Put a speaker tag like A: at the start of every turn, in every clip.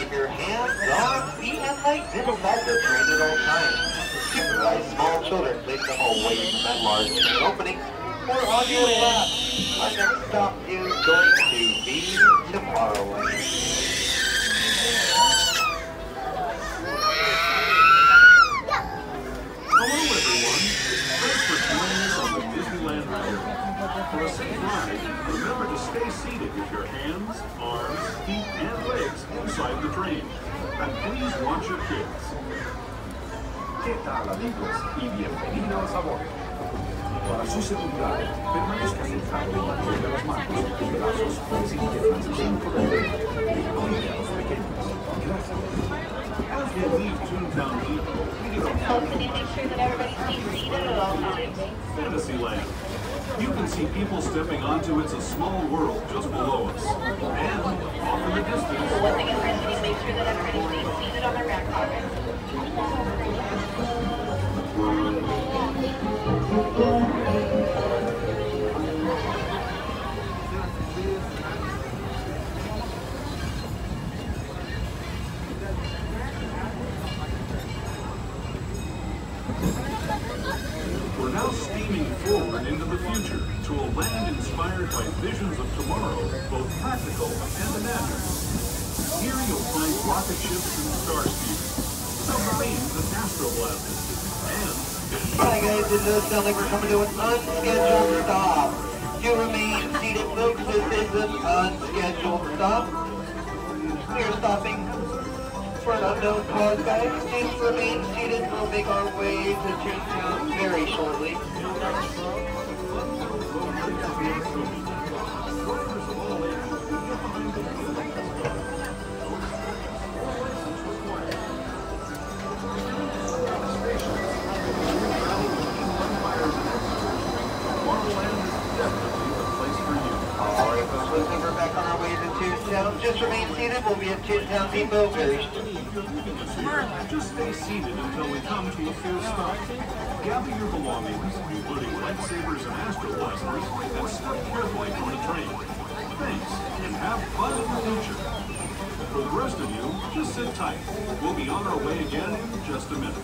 A: keep your hands, arms, feet, and legs inside the train at all times. Supervise small children, place them away from that large train opening or on your lap. Our next stop is going to be Tomorrowland.
B: Hello everyone, thanks for joining us on the Disneyland Railroad. For a safe ride, remember to stay seated with your hands, arms, feet, and legs inside the train. And please watch your kids.
C: ¿Qué tal amigos y bienvenidos a bordo? Para su seguridad, permanezca sentado y mantenga las manos en tus brazos sin piernas dentro del tren y cuide a los pequeños. Gracias.
B: As we leave Toontown Depot, we get on
D: Folks, can you make sure that everybody stays seated at all times?
B: Fantasyland. You can see people stepping onto It's a Small World just below us. And off in the distance,
D: So once again, friends, can you make sure that everybody stays seated on their back pockets?
B: we're now steaming forward into the future to a land inspired by visions of tomorrow, both practical and imagined. Here you'll find rocket ships and star speeders, submarines and astroblasters, and
A: Hi guys, it does sound like we're coming to an unscheduled stop. You remain seated, folks. This is an unscheduled stop. We are stopping for an unknown cause, guys. Please remain seated. We'll make our way to Toontown very shortly. Alright, folks, looks like we're back on our way to Toontown. Just remain seated. We'll be at Toontown Depot very soon.
B: just stay seated until we come to a full stop. Gather your belongings, including lightsabers and astroblasters, and step carefully from the train. Thanks, and have fun in the future. For the rest of you, just sit tight. We'll be on our way again in just a minute.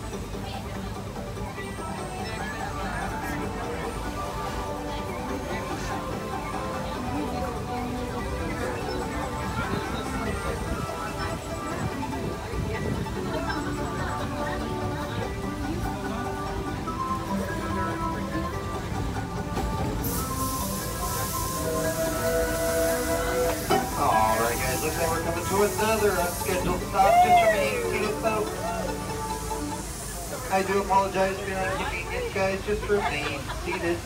A: Alright guys, looks like we're coming to another unscheduled stop. Just remain seated, folks. I do apologize for the inconvenience, guys. Just remain seated.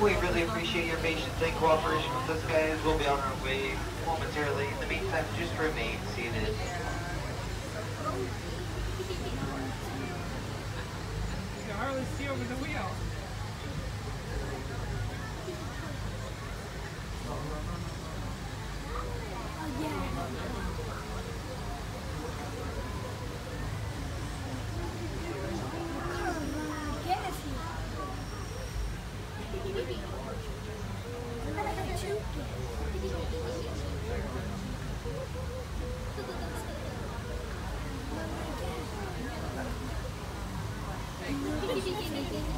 A: We really appreciate your patience and cooperation with us, guys. We'll be on our way momentarily. In the meantime, just remain seated.
E: You can hardly see over the wheel.